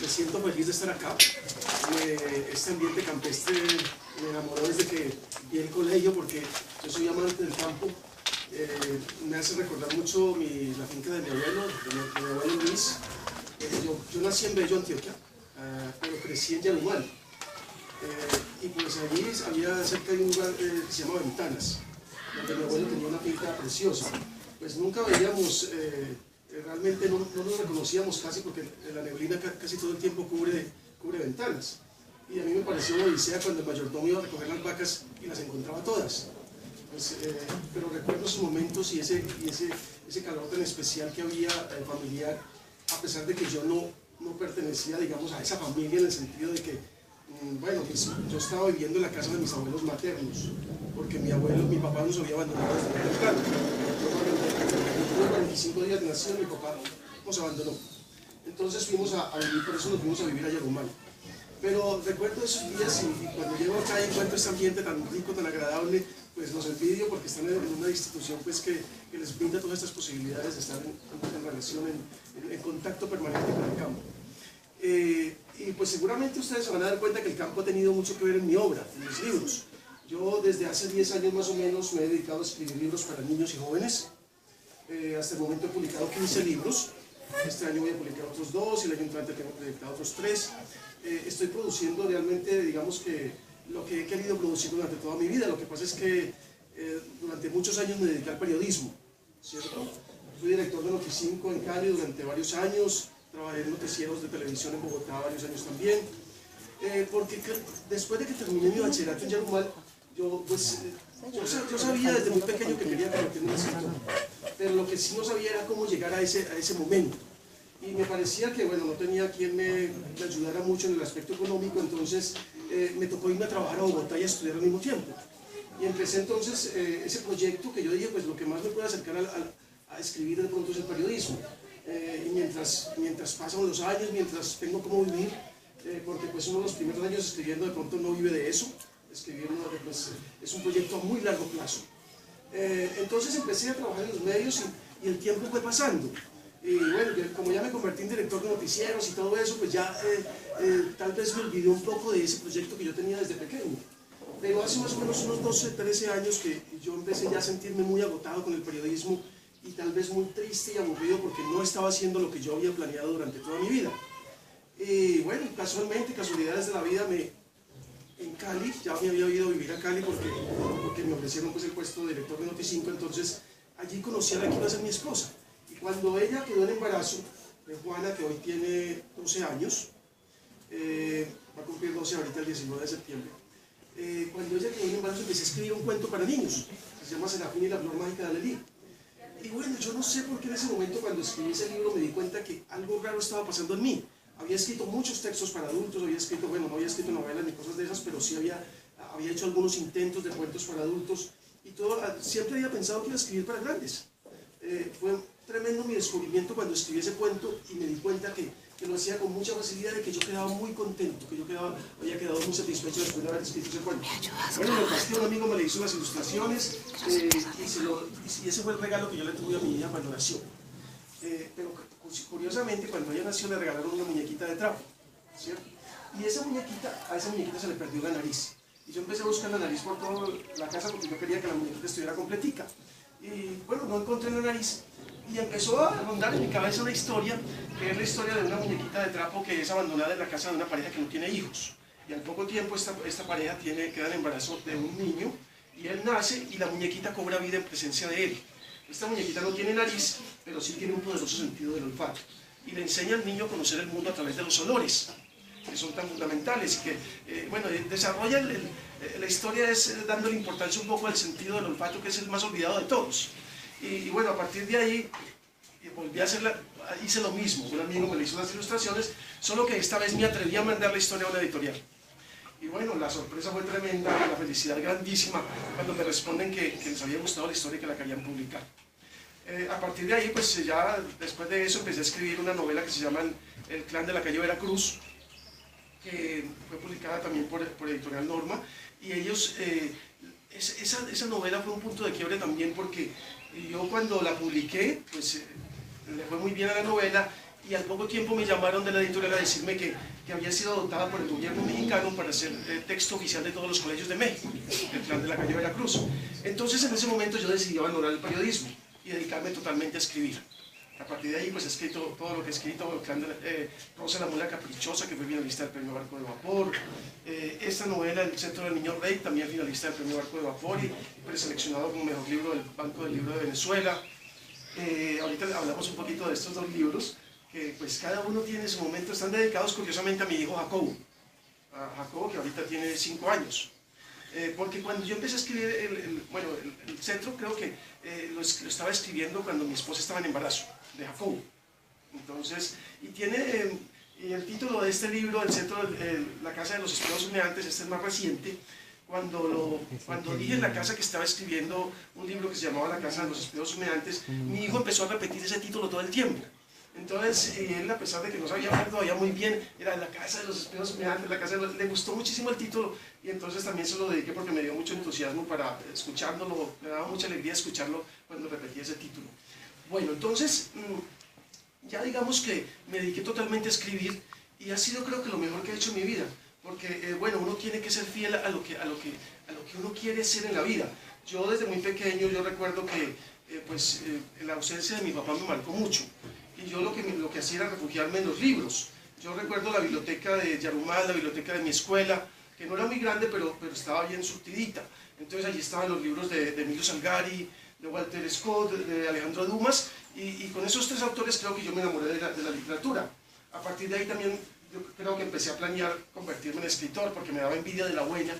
Me siento feliz de estar acá. Este ambiente campestre me enamoró desde que vi el colegio, porque yo soy amante del campo. Me hace recordar mucho la finca de mi abuelo, de mi abuelo Luis. Yo nací en Bello, Antioquia, pero crecí en Yarumal. Y pues allí había cerca de un lugar que se llama Ventanas, donde mi abuelo tenía una finca preciosa. Pues nunca veíamos, realmente no nos reconocíamos casi, porque la neblina casi todo el tiempo cubre ventanas. Y a mí me pareció una odisea cuando el mayordomo iba a recoger las vacas y las encontraba todas. Pues, pero recuerdo esos momentos y ese calor tan especial que había familiar, a pesar de que yo no pertenecía, digamos, a esa familia, en el sentido de que, bueno, pues, yo estaba viviendo en la casa de mis abuelos maternos, porque mi papá nos había abandonado desde muy temprano. Yo, 45 días de nacido, mi papá nos abandonó. Entonces fuimos a vivir, por eso nos fuimos a vivir a Yarumal. Pero recuerdo esos días y cuando llego acá y encuentro este ambiente tan rico, tan agradable, pues los envidio porque están en una institución pues, que les brinda todas estas posibilidades de estar en relación, en contacto permanente con el campo. Y pues seguramente ustedes se van a dar cuenta que el campo ha tenido mucho que ver en mi obra, en mis libros. Yo desde hace 10 años más o menos me he dedicado a escribir libros para niños y jóvenes. Hasta el momento he publicado 15 libros. Este año voy a publicar otros 2 y el año entrante tengo publicado otros 3. Estoy produciendo realmente, digamos que lo que he querido producir durante toda mi vida. Lo que pasa es que durante muchos años me dediqué al periodismo, ¿cierto? Fui director de Noti5 en Cali durante varios años, trabajé en noticieros de televisión en Bogotá varios años también, porque después de que terminé mi bachillerato en Yarumal, yo sabía desde muy pequeño que quería convertirme en escritor, pero lo que sí no sabía era cómo llegar a ese momento. Y me parecía que, bueno, no tenía quien me ayudara mucho en el aspecto económico, entonces me tocó irme a trabajar a Bogotá y a estudiar al mismo tiempo. Y empecé entonces ese proyecto que yo dije, pues lo que más me puede acercar a escribir de pronto es el periodismo. Y mientras pasan los años, mientras tengo cómo vivir, porque pues uno de los primeros años escribiendo de pronto no vive de eso, escribiendo pues, es un proyecto a muy largo plazo. Entonces empecé a trabajar en los medios y el tiempo fue pasando. Y bueno, como ya me convertí en director de noticieros y todo eso, pues ya tal vez me olvidé un poco de ese proyecto que yo tenía desde pequeño. Pero hace más o menos unos 12, 13 años que yo empecé ya a sentirme muy agotado con el periodismo y tal vez muy triste y aburrido porque no estaba haciendo lo que yo había planeado durante toda mi vida. Y bueno, casualmente, casualidades de la vida, en Cali, ya me había ido a vivir a Cali porque me ofrecieron pues, el puesto de director de Noti5, entonces allí conocí a la que iba a ser mi esposa. Y cuando ella quedó en embarazo de Juana, que hoy tiene 12 años, va a cumplir 12 ahorita el 19 de septiembre, cuando ella quedó en embarazo empecé a escribir un cuento para niños, que se llama Serafín y la flor mágica de Alelí. Y bueno, yo no sé por qué en ese momento cuando escribí ese libro me di cuenta que algo raro estaba pasando en mí. Había escrito muchos textos para adultos, había escrito, bueno, no había escrito novelas ni cosas de esas, pero sí había hecho algunos intentos de cuentos para adultos y todo, siempre había pensado que iba a escribir para grandes. Fue tremendo mi descubrimiento cuando escribí ese cuento y me di cuenta que lo hacía con mucha facilidad, de que yo quedaba muy contento, que yo había quedado muy satisfecho después de haber escrito ese cuento. Bueno, me pasé, un amigo me le hizo las ilustraciones y ese fue el regalo que yo le tuve a mi hija cuando nació. Pero curiosamente, cuando ella nació le regalaron una muñequita de trapo, ¿cierto? Y a esa muñequita se le perdió la nariz. Y yo empecé a buscar la nariz por toda la casa porque yo quería que la muñequita estuviera completica. Y bueno, no encontré la nariz. Y empezó a rondar en mi cabeza una historia, que es la historia de una muñequita de trapo que es abandonada en la casa de una pareja que no tiene hijos. Y al poco tiempo esta pareja queda en embarazo de un niño, y él nace y la muñequita cobra vida en presencia de él. Esta muñequita no tiene nariz, pero sí tiene un poderoso sentido del olfato. Y le enseña al niño a conocer el mundo a través de los olores, que son tan fundamentales, y que, bueno, desarrolla la historia dándole importancia un poco al sentido del olfato, que es el más olvidado de todos. Y bueno, a partir de ahí, volví a hice lo mismo. Un amigo me le hizo las ilustraciones, solo que esta vez me atreví a mandar la historia a una editorial. Y bueno, la sorpresa fue tremenda, la felicidad grandísima, cuando me responden que les había gustado la historia y que la querían publicar. A partir de ahí, pues ya después de eso empecé a escribir una novela que se llama El clan de la calle Veracruz, que fue publicada también por Editorial Norma, y ellos, esa novela fue un punto de quiebre también porque yo cuando la publiqué, pues le fue muy bien a la novela y al poco tiempo me llamaron de la editorial a decirme que había sido adoptada por el gobierno mexicano para ser texto oficial de todos los colegios de México, el plan de la calle Veracruz. Entonces en ese momento yo decidí abandonar el periodismo y dedicarme totalmente a escribir. A partir de ahí pues he escrito todo lo que he escrito, el clan de Rosa la Mula Caprichosa, que fue finalista del premio Barco de Vapor, esta novela El Centro del Niño Rey, también finalista del premio Barco de Vapor y preseleccionado como mejor libro del Banco del Libro de Venezuela. Ahorita hablamos un poquito de estos dos libros, que pues cada uno tiene su momento, están dedicados curiosamente a mi hijo Jacobo, que ahorita tiene 5 años. Porque cuando yo empecé a escribir el centro, creo que lo estaba escribiendo cuando mi esposa estaba en embarazo de Jacobo. Entonces, y el título de este libro, El Centro, La Casa de los Espejos Humeantes, este es más reciente. Cuando dije en la casa que estaba escribiendo un libro que se llamaba La Casa de los Espejos Humeantes, mi hijo empezó a repetir ese título todo el tiempo. Entonces, él, a pesar de que no sabía hablar todavía muy bien, era La Casa de los Espejos Humeantes, le gustó muchísimo el título, y entonces también se lo dediqué porque me dio mucho entusiasmo para escucharlo, me daba mucha alegría escucharlo cuando repetía ese título. Bueno, entonces, ya digamos que me dediqué totalmente a escribir, y ha sido, creo que, lo mejor que he hecho en mi vida, porque, bueno, uno tiene que ser fiel a lo que uno quiere ser en la vida. Yo desde muy pequeño, yo recuerdo que, la ausencia de mi papá me marcó mucho. Y yo lo que hacía era refugiarme en los libros. Yo recuerdo la biblioteca de Yarumal, la biblioteca de mi escuela, que no era muy grande, pero estaba bien surtidita. Entonces allí estaban los libros de Emilio Salgari, de Walter Scott, de Alejandro Dumas, y con esos 3 autores creo que yo me enamoré de la literatura. A partir de ahí también yo creo que empecé a planear convertirme en escritor, porque me daba envidia de la huella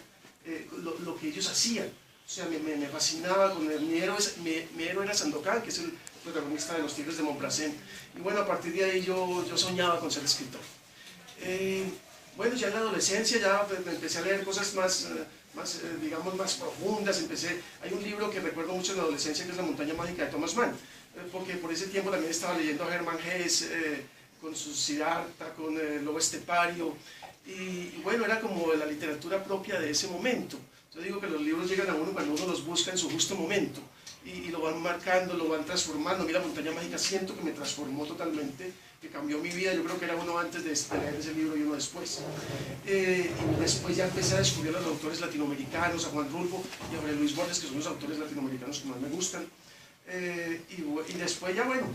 lo que ellos hacían. O sea, me fascinaba, mi héroe era Sandokan, que es el protagonista de Los Tigres de Montbrasén. Y bueno, a partir de ahí yo soñaba con ser escritor. Bueno, ya en la adolescencia ya me empecé a leer cosas digamos, más profundas. Hay un libro que recuerdo mucho en la adolescencia, que es La Montaña Mágica de Thomas Mann, porque por ese tiempo también estaba leyendo a Hermann Hesse, con su Siddhartha, con el Lobo Estepario, y bueno, era como la literatura propia de ese momento. Yo digo que los libros llegan a uno cuando uno los busca en su justo momento, y lo van marcando, lo van transformando. Mira, Montaña Mágica siento que me transformó totalmente, que cambió mi vida. Yo creo que era uno antes de leer ese libro y uno después. Y después ya empecé a descubrir a los autores latinoamericanos, a Juan Rulfo y a Jorge Luis Borges, que son los autores latinoamericanos que más me gustan. Y después ya, bueno,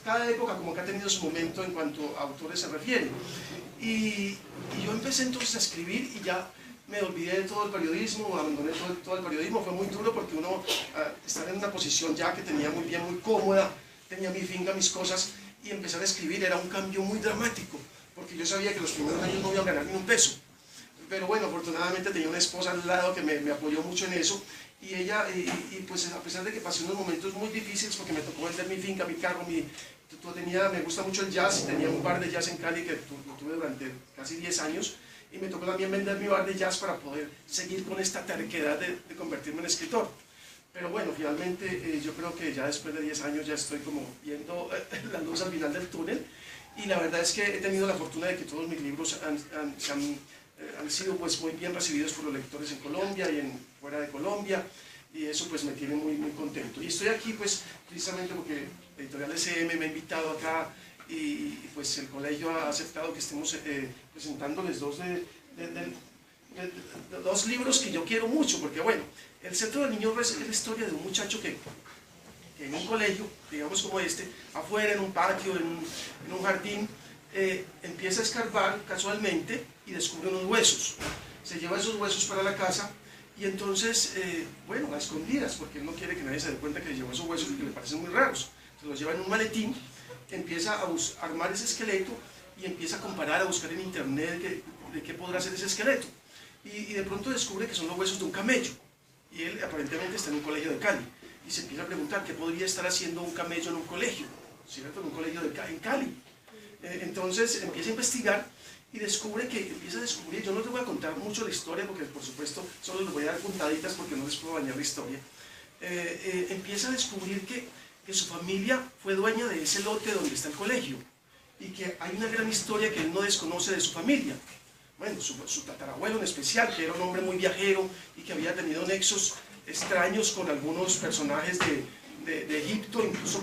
cada época como que ha tenido su momento en cuanto a autores se refiere. Y yo empecé entonces a escribir y ya me olvidé de todo el periodismo, abandoné todo el periodismo. Fue muy duro porque uno estar en una posición ya que tenía muy bien, muy cómoda, tenía mi finca, mis cosas, y empezar a escribir era un cambio muy dramático, porque yo sabía que los primeros años no iba a ganar ni un peso. Pero bueno, afortunadamente tenía una esposa al lado que me apoyó mucho en eso, y ella, pues a pesar de que pasé unos momentos muy difíciles, porque me tocó vender mi finca, mi carro, me gusta mucho el jazz, y tenía un bar de jazz en Cali que lo tuve durante casi 10 años, y me tocó también vender mi bar de jazz para poder seguir con esta terquedad de convertirme en escritor. Pero bueno, finalmente yo creo que ya después de 10 años ya estoy como viendo la luz al final del túnel, y la verdad es que he tenido la fortuna de que todos mis libros han sido pues muy bien recibidos por los lectores en Colombia y fuera de Colombia, y eso pues me tiene muy, muy contento. Y estoy aquí pues precisamente porque Editorial SM me ha invitado acá, y pues el colegio ha aceptado que estemos presentándoles dos libros que yo quiero mucho, porque bueno, El Centro del Niño es la historia de un muchacho que en un colegio, digamos como este, afuera, en un patio, en un jardín, empieza a escarbar casualmente y descubre unos huesos. Se lleva esos huesos para la casa, y entonces, bueno, a escondidas, porque él no quiere que nadie se dé cuenta que le llevó esos huesos y que le parecen muy raros. Se los lleva en un maletín, empieza a armar ese esqueleto y empieza a comparar, a buscar en internet de qué podrá ser ese esqueleto. Y de pronto descubre que son los huesos de un camello. Y él aparentemente está en un colegio de Cali. Y se empieza a preguntar qué podría estar haciendo un camello en un colegio, ¿cierto? En un colegio en Cali. Entonces empieza a investigar y empieza a descubrir, yo no te voy a contar mucho la historia porque por supuesto solo les voy a dar puntaditas porque no les puedo dañar la historia. Empieza a descubrir que su familia fue dueña de ese lote donde está el colegio, y que hay una gran historia que él no desconoce de su familia. Bueno, su tatarabuelo en especial, que era un hombre muy viajero y que había tenido nexos extraños con algunos personajes de Egipto, incluso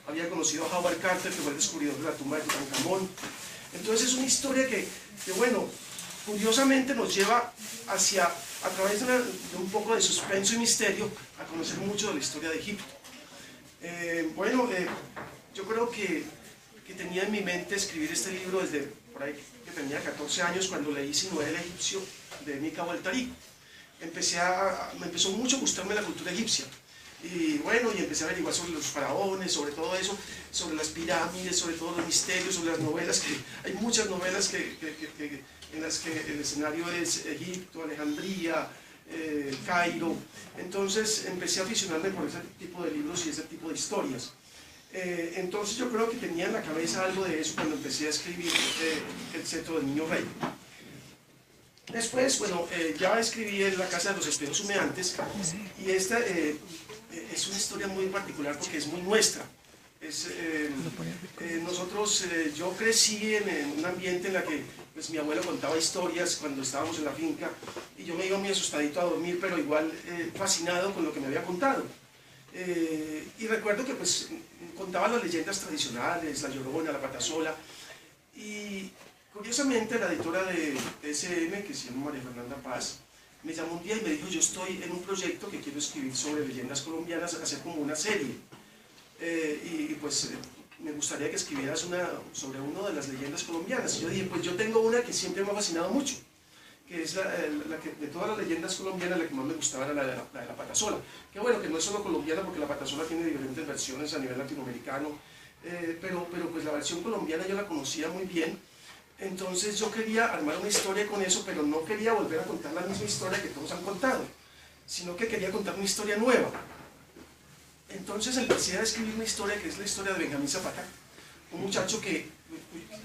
había conocido a Howard Carter, que fue el descubridor de la tumba de Tutankamón. Entonces es una historia que bueno, curiosamente nos lleva a través de un poco de suspenso y misterio, a conocer mucho de la historia de Egipto. Yo creo que tenía en mi mente escribir este libro desde por ahí que tenía 14 años, cuando leí Sinué el egipcio de Mika Waltari. Me empezó mucho a gustarme la cultura egipcia. Y bueno, y empecé a averiguar sobre los faraones, sobre todo eso, sobre las pirámides, sobre todos los misterios, sobre las novelas, que hay muchas novelas en las que el escenario es Egipto, Alejandría, Cairo. Entonces empecé a aficionarme por ese tipo de libros y ese tipo de historias. Entonces yo creo que tenía en la cabeza algo de eso cuando empecé a escribir El cetro del niño rey. Después, bueno, ya escribí en La casa de los espejos humeantes, y esta es una historia muy particular porque es muy nuestra. Yo crecí en un ambiente en el que pues, mi abuelo contaba historias cuando estábamos en la finca, y yo me iba muy asustadito a dormir, pero igual fascinado con lo que me había contado. Y recuerdo que pues, contaba las leyendas tradicionales, la Llorona, la Patasola, y curiosamente la editora de SM, que se llama María Fernanda Paz, me llamó un día y me dijo: yo estoy en un proyecto que quiero escribir sobre leyendas colombianas, hacer como una serie, me gustaría que escribieras sobre una de las leyendas colombianas. Y yo dije: pues yo tengo una que siempre me ha fascinado mucho, que es la que de todas las leyendas colombianas la que más me gustaba era la de la Patasola, que bueno, que no es solo colombiana, porque la Patasola tiene diferentes versiones a nivel latinoamericano, pero pues la versión colombiana yo la conocía muy bien. Entonces yo quería armar una historia con eso, pero no quería volver a contar la misma historia que todos han contado, sino que quería contar una historia nueva. Entonces empecé a escribir una historia que es la historia de Benjamín Zapata, un muchacho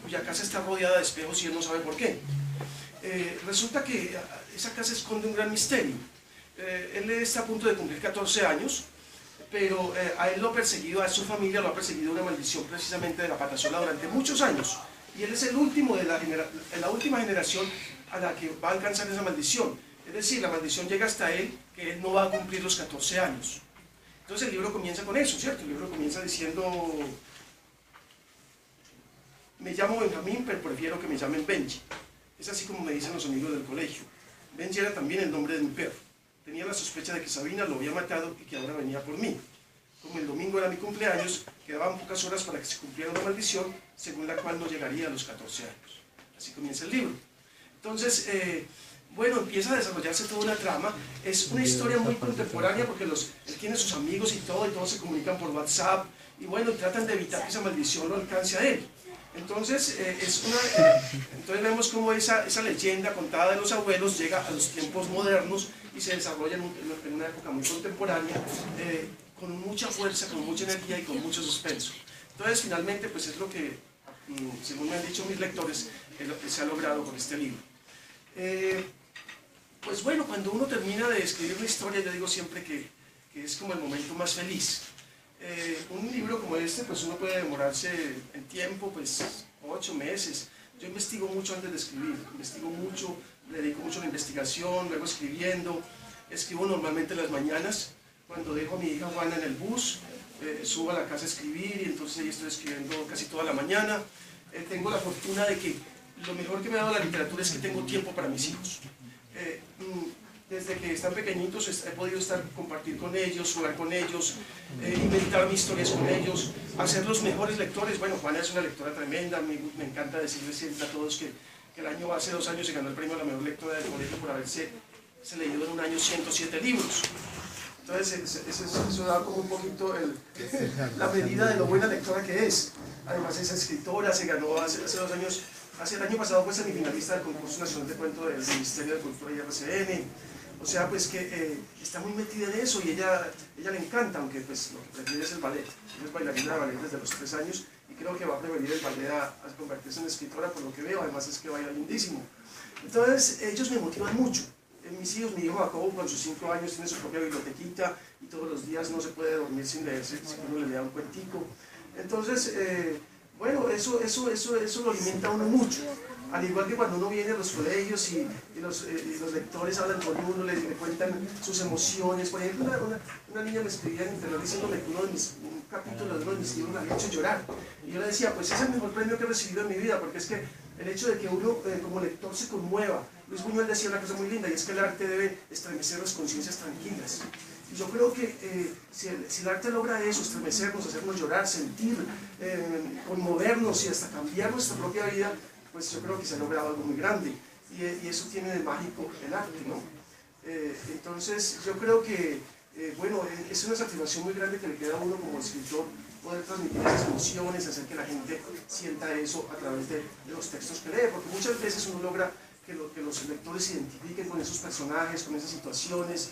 cuya casa está rodeada de espejos y él no sabe por qué. Resulta que esa casa esconde un gran misterio. Él está a punto de cumplir 14 años, pero a él lo ha perseguido, a su familia lo ha perseguido una maldición precisamente de la Patasola durante muchos años. Y él es el último de la última generación a la que va a alcanzar esa maldición. Es decir, la maldición llega hasta él, que él no va a cumplir los 14 años. Entonces el libro comienza con eso, ¿cierto? El libro comienza diciendo: me llamo Benjamín, pero prefiero que me llamen Benji. Es así como me dicen los amigos del colegio. Benji era también el nombre de mi perro. Tenía la sospecha de que Sabina lo había matado y que ahora venía por mí. Como el domingo era mi cumpleaños, quedaban pocas horas para que se cumpliera una maldición, según la cual no llegaría a los 14 años. Así comienza el libro. Entonces, empieza a desarrollarse toda una trama. Es una historia muy contemporánea porque él tiene sus amigos y todos se comunican por WhatsApp, y tratan de evitar que esa maldición lo alcance a él. Entonces, entonces vemos cómo esa leyenda contada de los abuelos llega a los tiempos modernos y se desarrolla en una época muy contemporánea, con mucha fuerza, con mucha energía y con mucho suspenso. Entonces, finalmente, pues es lo que, según me han dicho mis lectores, es lo que se ha logrado con este libro. Pues bueno, cuando uno termina de escribir una historia, yo digo siempre que es como el momento más feliz. Un libro como este, pues uno puede demorarse en tiempo, pues 8 meses. Yo investigo mucho antes de escribir, investigo mucho, le dedico mucho a la investigación, luego escribiendo. Escribo normalmente en las mañanas, cuando dejo a mi hija Juana en el bus, subo a la casa a escribir, y entonces ahí estoy escribiendo casi toda la mañana. Tengo la fortuna de que lo mejor que me ha dado la literatura es que tengo tiempo para mis hijos. Desde que están pequeñitos he podido compartir con ellos, jugar con ellos, inventar mis historias con ellos, hacerlos mejores lectores. Bueno, Juana es una lectora tremenda, me encanta decirles siempre a todos que hace 2 años se ganó el premio a la mejor lectora del colegio por haberse leído en un año 107 libros. Entonces eso da como un poquito la medida de lo buena lectora que es. Además es escritora, se ganó hace 2 años, el año pasado fue semifinalista del concurso nacional de cuento del Ministerio de Cultura y RCN. O sea, pues que está muy metida en eso, y ella le encanta, aunque pues lo que prefiere es el ballet. Ella es bailarina de ballet desde los 3 años, y creo que va a preferir el ballet a convertirse en escritora, por lo que veo. Además es que baila lindísimo. Entonces ellos me motivan mucho. Mis hijos, mi hijo Jacobo con sus 5 años tiene su propia bibliotequita, y todos los días no se puede dormir sin leerse, si uno le lea un cuentico. Entonces, eso lo alimenta a uno mucho. Al igual que cuando uno viene a los colegios y los lectores hablan con uno, le cuentan sus emociones. Por ejemplo, una niña me escribía en internet diciéndome que un capítulo de uno de mis libros la había hecho llorar. Y yo le decía, pues es el mejor premio que he recibido en mi vida, porque es que el hecho de que uno como lector se conmueva. Luis Buñuel decía una cosa muy linda, y es que el arte debe estremecer las conciencias tranquilas. Y yo creo que si el arte logra eso, estremecernos, hacernos llorar, sentir, conmovernos y hasta cambiar nuestra propia vida, pues yo creo que se ha logrado algo muy grande. Y eso tiene de mágico el arte, ¿no? Entonces yo creo que, bueno, es una satisfacción muy grande que le queda a uno como escritor poder transmitir esas emociones, hacer que la gente sienta eso a través de los textos que lee, porque muchas veces uno logra que los lectores se identifiquen con esos personajes, con esas situaciones,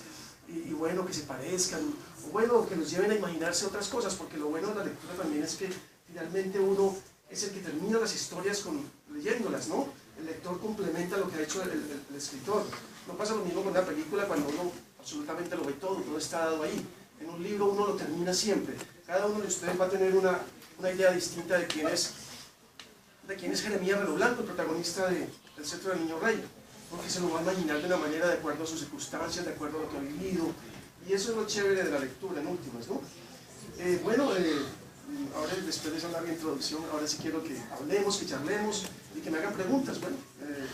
y bueno, que se parezcan, o bueno, que nos lleven a imaginarse otras cosas, porque lo bueno de la lectura también es que finalmente uno es el que termina las historias leyéndolas, ¿no? El lector complementa lo que ha hecho el escritor. No pasa lo mismo con una película cuando uno absolutamente lo ve todo está dado ahí. En un libro uno lo termina siempre. Cada uno de ustedes va a tener una idea distinta de quién es Jeremías Reloj Blanco, el protagonista del Cetro del Niño Rey, porque se lo va a imaginar de una manera de acuerdo a sus circunstancias, de acuerdo a lo que ha vivido, y eso es lo chévere de la lectura, en últimas, ¿no? Ahora después de esa larga introducción, ahora sí quiero que hablemos, que charlemos y que me hagan preguntas. Bueno,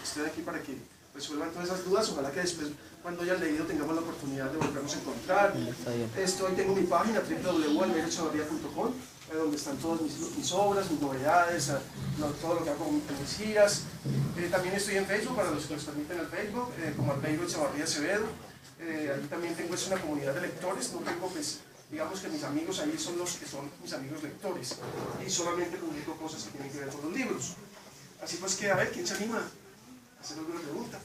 estoy aquí para que resuelvan todas esas dudas, ojalá que después, cuando hayan leído, tengamos la oportunidad de volvernos a encontrar. Hoy tengo mi página www.almeiroechevarria.com, donde están todas mis obras, mis novedades, todo lo que hago en mis giras. También estoy en Facebook, para los que nos permiten el Facebook, como Almeiro Echevarría Acevedo. Ahí también tengo una comunidad de lectores, no tengo, pues, digamos que mis amigos ahí son los que son mis amigos lectores, y solamente publico cosas que tienen que ver con los libros. Así pues que, a ver, ¿quién se anima a hacer alguna pregunta?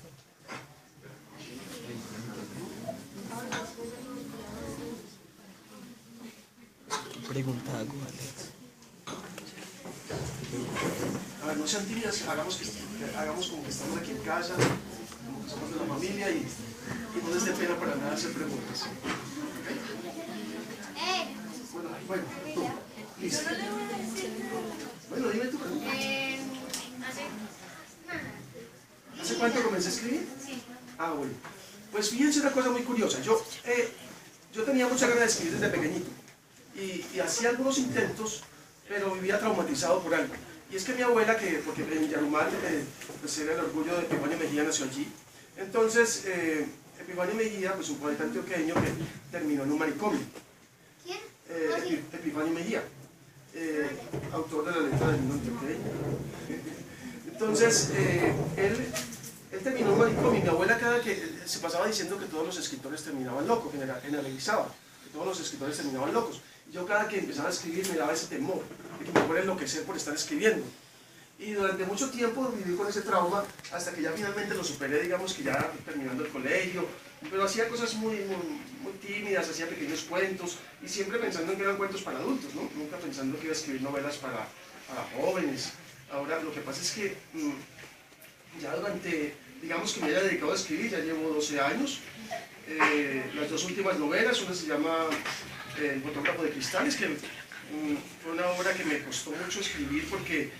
A ver, no sean tímidas, hagamos como que estamos aquí en casa, como que somos de la familia, y no les dé pena para nada hacer preguntas. ¿Okay? Bueno, tú, listo. Bueno, dime tu pregunta. ¿Hace cuánto comencé a escribir? Sí. Ah, bueno. Pues fíjense una cosa muy curiosa. Yo tenía mucha ganas de escribir desde pequeñito. Y hacía algunos intentos, pero vivía traumatizado por algo. Y es que mi abuela, porque en Yarumal, pues era el orgullo de Epifanio Mejía, nació allí. Entonces, Epifanio Mejía, pues un poeta antioqueño que terminó en un manicomio. ¿Quién? Epifanio Mejía, autor de la letra del himno antioqueño. Entonces, él terminó en un manicomio, y mi abuela cada que se pasaba diciendo que todos los escritores terminaban locos, generalizaba, que todos los escritores terminaban locos. Y yo cada que empezaba a escribir me daba ese temor de que me fuera a enloquecer por estar escribiendo. Y durante mucho tiempo viví con ese trauma, hasta que ya finalmente lo superé, digamos que ya terminando el colegio, pero hacía cosas muy tímidas, hacía pequeños cuentos, y siempre pensando en que eran cuentos para adultos, ¿no? Nunca pensando que iba a escribir novelas para jóvenes. Ahora, lo que pasa es que ya digamos que me haya dedicado a escribir, ya llevo 12 años, las dos últimas novelas, una se llama El fotógrafo de cristales, que fue una obra que me costó mucho escribir porque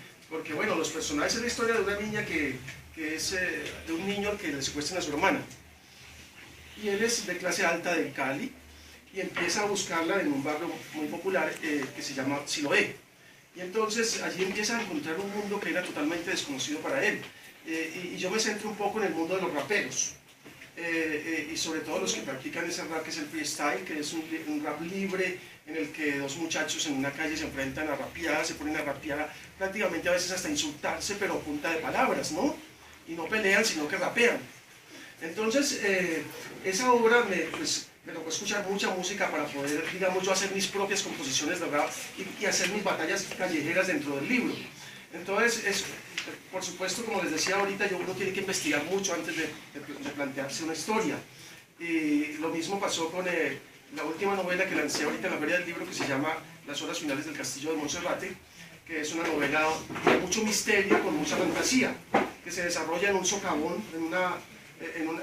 bueno, los personajes es la historia de una niña que es de un niño al que le secuestran a su hermana. Y él es de clase alta de Cali y empieza a buscarla en un barrio muy popular que se llama Siloé. Y entonces allí empieza a encontrar un mundo que era totalmente desconocido para él. Y yo me centro un poco en el mundo de los raperos. Y sobre todo los que practican ese rap que es el freestyle, que es un rap libre en el que dos muchachos en una calle se enfrentan a rapear, se ponen a rapear, prácticamente a veces hasta insultarse, pero a punta de palabras, ¿no? Y no pelean, sino que rapean. Entonces, esa obra me tocó escuchar mucha música para poder, digamos, yo hacer mis propias composiciones de rap y hacer mis batallas callejeras dentro del libro. Entonces, por supuesto, como les decía ahorita, uno tiene que investigar mucho antes de plantearse una historia. Y lo mismo pasó con la última novela que lancé ahorita en la Feria del Libro, que se llama Las horas finales del castillo de Monserrate, que es una novela de mucho misterio, con mucha fantasía, que se desarrolla en un socavón, en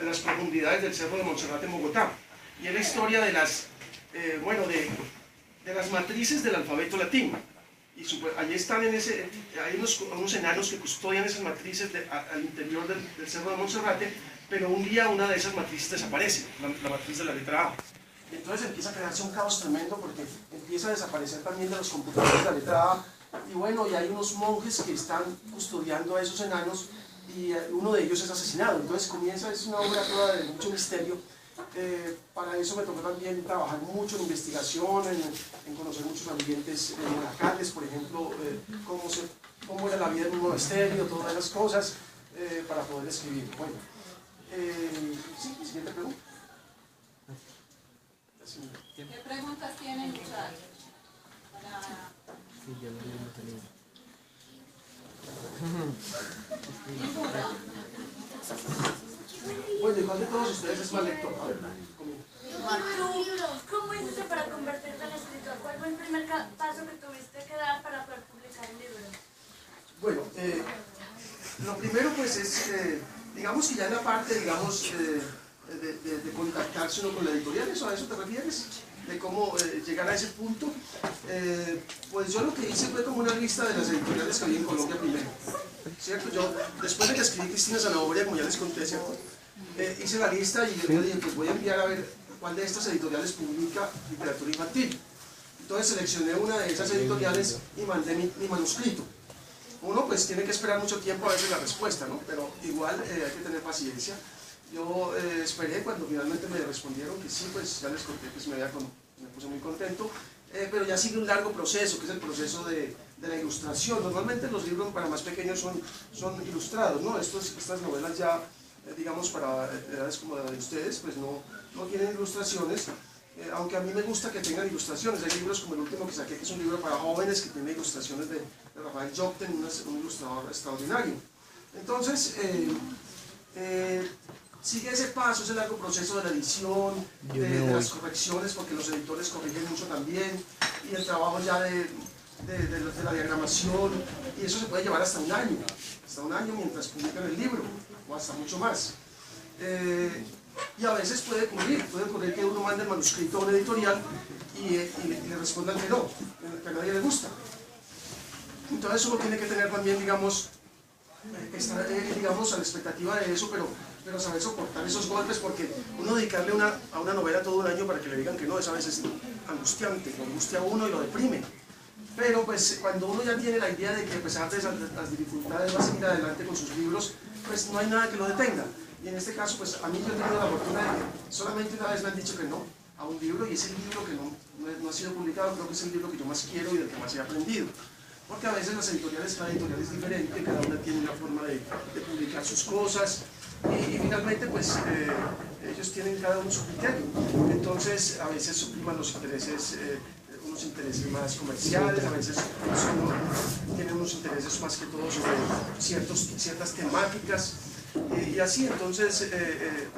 las profundidades del Cerro de Monserrate en Bogotá. Y es la historia de las matrices del alfabeto latino. y allí están hay unos enanos que custodian esas matrices al interior del Cerro de Monserrate, pero un día una de esas matrices desaparece, la matriz de la letra A. Entonces empieza a crearse un caos tremendo porque empieza a desaparecer también de los computadores de la letra A, y bueno, y hay unos monjes que están custodiando a esos enanos, y uno de ellos es asesinado. Entonces es una obra toda de mucho misterio. Para eso me tocó también trabajar mucho en investigación, en conocer muchos ambientes monacales, por ejemplo, cómo era la vida en un monasterio, todas esas cosas, para poder escribir. Bueno, sí, siguiente pregunta. ¿Qué preguntas tienen, muchachos? Ninguna. Bueno, ¿y cuál de todos ustedes es mal lector? A ver, ¿Cómo hiciste para convertirte en escritor? ¿Cuál fue el primer paso que tuviste que dar para poder publicar el libro? Bueno, lo primero pues es, digamos que ya en la parte, digamos, de contactarse uno con la editorial, ¿a eso te refieres? De cómo llegar a ese punto. Pues yo lo que hice fue como una lista de las editoriales que había en Colombia primero, ¿cierto? Yo, después de que escribí Cristina Zanahoria, como ya les conté, ¿cierto? Hice la lista y yo dije, pues voy a enviar a ver cuál de estas editoriales publica literatura infantil. Entonces seleccioné una de esas editoriales y mandé mi manuscrito. Uno pues tiene que esperar mucho tiempo a veces la respuesta, ¿no? Pero igual hay que tener paciencia. Yo esperé, cuando finalmente me respondieron que sí, pues ya les conté que me puse muy contento, pero ya sigue un largo proceso, que es el proceso de la ilustración. Normalmente los libros para más pequeños son ilustrados, ¿no? Estas novelas ya, digamos, para edades como la de ustedes, pues no tienen ilustraciones, aunque a mí me gusta que tengan ilustraciones. Hay libros como el último que saqué, que es un libro para jóvenes, que tiene ilustraciones de Rafael Jobten, un ilustrador extraordinario. Entonces, sigue ese paso, ese largo proceso de la edición, de las correcciones, porque los editores corrigen mucho también, y el trabajo ya de la diagramación, y eso se puede llevar hasta un año mientras publican el libro, o hasta mucho más. Y a veces puede ocurrir que uno mande el manuscrito a una editorial y le respondan que no, que a nadie le gusta. Entonces uno tiene que tener también, digamos, estar digamos, a la expectativa de eso, pero saber soportar esos golpes, porque uno dedicarle a una novela todo un año para que le digan que no, es a veces angustiante, lo angustia a uno y lo deprime. Pero pues cuando uno ya tiene la idea de que a pesar de las dificultades va a seguir adelante con sus libros, pues no hay nada que lo detenga. Y en este caso, pues a mí yo he tenido la fortuna de que solamente una vez me han dicho que no a un libro, y es el libro que no ha sido publicado. Creo que es el libro que yo más quiero y del que más he aprendido. Porque a veces cada editorial es diferente, cada una tiene una forma de publicar sus cosas, y finalmente pues ellos tienen cada uno su criterio. Entonces a veces supriman los intereses, unos intereses más comerciales, a veces tienen unos intereses más que todo sobre ciertas temáticas, y así. Entonces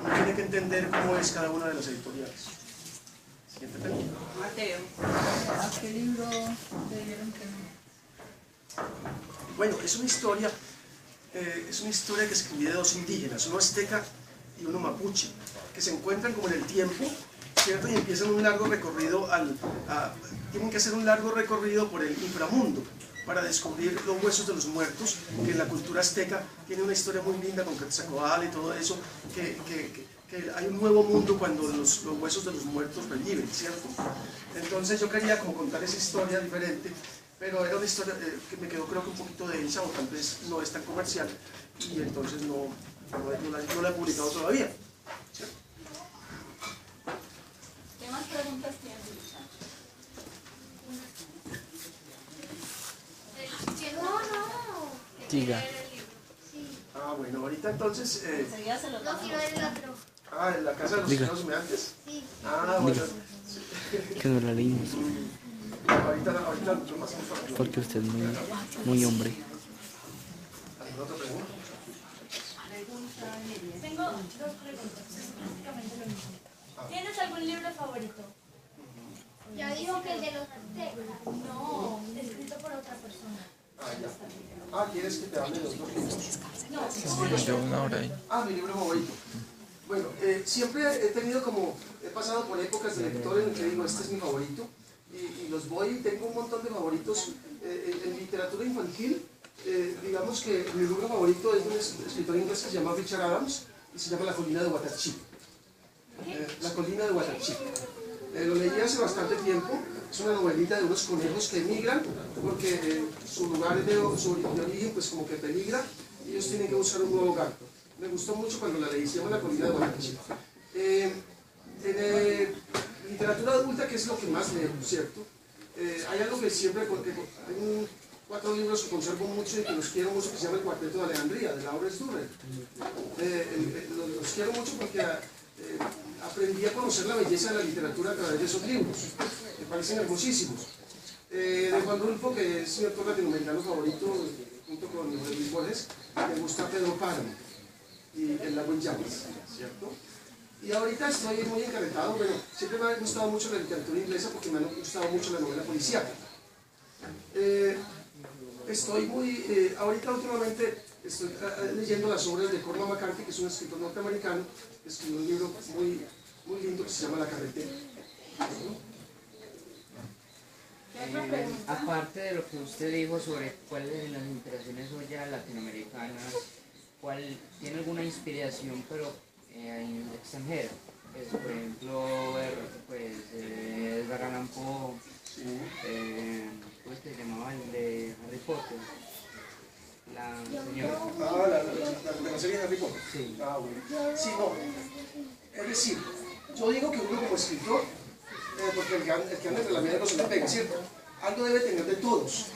uno tiene que entender cómo es cada una de las editoriales. Siguiente pregunta. Mateo, ¿a qué libro te dieron que no? Bueno, es una historia que escribí de dos indígenas, uno azteca y uno mapuche, que se encuentran como en el tiempo, ¿cierto? Y empiezan un largo recorrido, tienen que hacer un largo recorrido por el inframundo para descubrir los huesos de los muertos, que en la cultura azteca tiene una historia muy linda con Quetzalcóatl y todo eso, que hay un nuevo mundo cuando los huesos de los muertos reviven, ¿cierto? Entonces yo quería como contar esa historia diferente, pero era una historia que me quedó creo que un poquito densa, o tal vez no es tan comercial, y entonces no la he publicado todavía, ¿cierto? ¿Qué más preguntas tienes, muchachos? Diga. Bueno, ahorita entonces... Enseguida se lo No damos. quiero el otro. en la casa de los Diga. criados humeantes. Sí. Bueno. Que no la leímos. Ahorita lo más importante. Porque usted es muy hombre. ¿Alguna otra pregunta? Tengo dos preguntas, es prácticamente lo mismo. ¿Tienes algún libro favorito? Ya dijo que el de los aztecas. No, escrito por otra persona. Ya. ¿Quieres que te hable de otros libros? Yo una hora ahí. Mi libro favorito. Bueno, siempre he pasado por épocas de lector en el que digo, este es mi favorito, y los voy, y tengo un montón de favoritos. En literatura infantil, digamos que mi libro favorito es de un escritor inglés que se llama Richard Adams y se llama La colina de Watership. La colina de Watership. Lo leí hace bastante tiempo. Es una novelita de unos conejos que emigran porque su lugar de origen pues como que peligra y ellos tienen que buscar un nuevo hogar. Me gustó mucho cuando la leí, se llama La colina de Watership. En literatura adulta, que es lo que más leo, ¿cierto? Hay algo que siempre, hay 4 libros que conservo mucho y que los quiero mucho, que se llama El Cuarteto de Alejandría, de Lawrence Durrell. Los quiero mucho porque aprendí a conocer la belleza de la literatura a través de esos libros. Me parecen hermosísimos. De Juan Rulfo, que es mi autor latinoamericano favorito, junto con Luis Borges, me gusta Pedro Páramo y El lago en llamas, ¿cierto? Y ahorita estoy muy encarretado, bueno, siempre me ha gustado mucho la literatura inglesa porque me ha gustado mucho la novela policíaca. Estoy ahorita últimamente estoy leyendo las obras de Cormac McCarthy, que es un escritor norteamericano, que escribió un libro muy lindo que se llama La carretera. Aparte de lo que usted dijo sobre cuáles de las inspiraciones suyas latinoamericanas, ¿cuál tiene alguna inspiración pero extranjera? Pues, por ejemplo, Edgar Allan Poe, ¿cómo es que se llamaba el de Harry Potter? La señora. La serie de Harry Potter. Sí. Bueno. Sí, no. Es decir, yo digo que uno como escritor, porque el que anda entre la media no se le pega, ¿cierto? Algo debe tener de todos.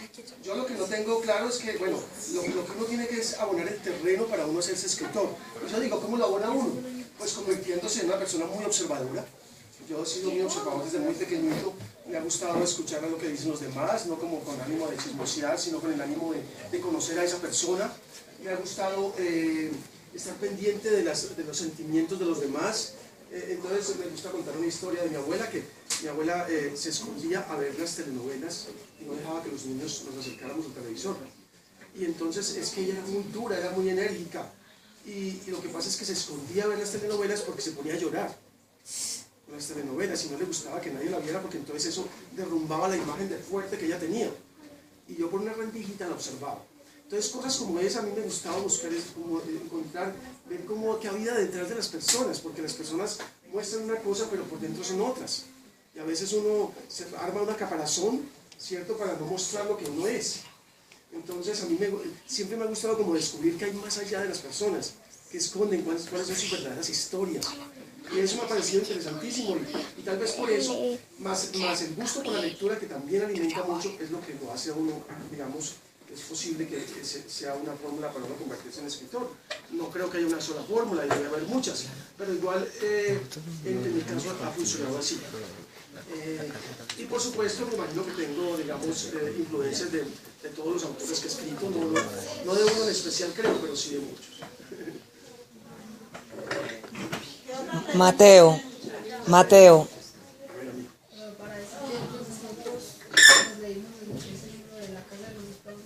Yo lo que no tengo claro es que, bueno, lo que uno tiene que es abonar el terreno para uno hacerse escritor. Pues yo digo, ¿cómo lo abona uno? Pues convirtiéndose en una persona muy observadora. Yo he sido muy observador desde muy pequeñito. Me ha gustado escuchar a lo que dicen los demás, no como con ánimo de chismosear, sino con el ánimo de conocer a esa persona. Me ha gustado estar pendiente de los sentimientos de los demás. Entonces me gusta contar una historia de mi abuela, que mi abuela se escondía a ver las telenovelas y no dejaba que los niños nos acercáramos al televisor. Y entonces es que ella era muy dura, era muy enérgica. Y lo que pasa es que se escondía a ver las telenovelas porque se ponía a llorar con las telenovelas y no le gustaba que nadie la viera porque entonces eso derrumbaba la imagen de fuerte que ella tenía. Y yo por una rendijita la observaba. Entonces cosas como esa a mí me gustaba buscar, como encontrar, ver qué había detrás de las personas, porque las personas muestran una cosa pero por dentro son otras. Y a veces uno se arma una caparazón, ¿cierto?, para no mostrar lo que uno es. Entonces a mí siempre me ha gustado como descubrir que hay más allá de las personas, que esconden cuáles son sus verdaderas historias. Y eso me ha parecido interesantísimo y tal vez por eso, más el gusto por la lectura, que también alimenta mucho, es lo que lo hace a uno, digamos, es posible que sea una fórmula para uno convertirse en escritor. No creo que haya una sola fórmula, debe haber muchas, pero igual en mi caso ha funcionado así. Y por supuesto me imagino que tengo, digamos, influencias de todos los autores que he escrito, no de uno en especial creo, pero sí de muchos. Mateo. Para ese tiempo nosotros nos leímos ese libro de La Casa de los Espejos.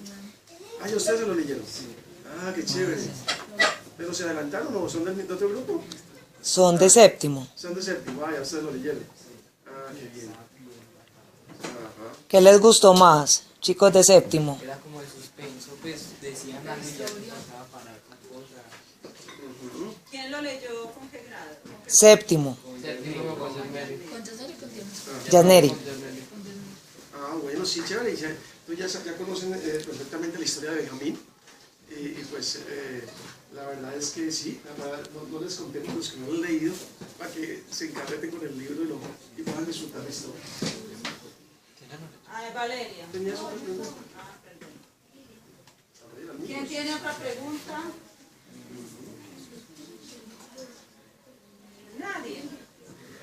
Ah, ¿y ustedes se lo leyeron? Sí. Ah, qué chévere. ¿Pero se adelantaron o son de otro grupo? Son de séptimo. Son de séptimo, ya ustedes lo leyeron. Ah, qué bien. Ajá. ¿Qué les gustó más, chicos de séptimo? Era como el suspenso, pues decían algo y ya pasaba para otra cosa. ¿Quién lo leyó con qué grado? Séptimo. Séptimo con Yasneri. ¿Con Yasneri con quién? Yasneri. Ah, bueno, sí, chévere. Tú ya conocen perfectamente la historia de Benjamín. Y pues la verdad es que sí, no les conté a los que no lo han leído para que se encarreten con el libro y puedan disfrutar la historia. Ah, Valeria. ¿Tenías otra pregunta? ¿Quién tiene otra pregunta?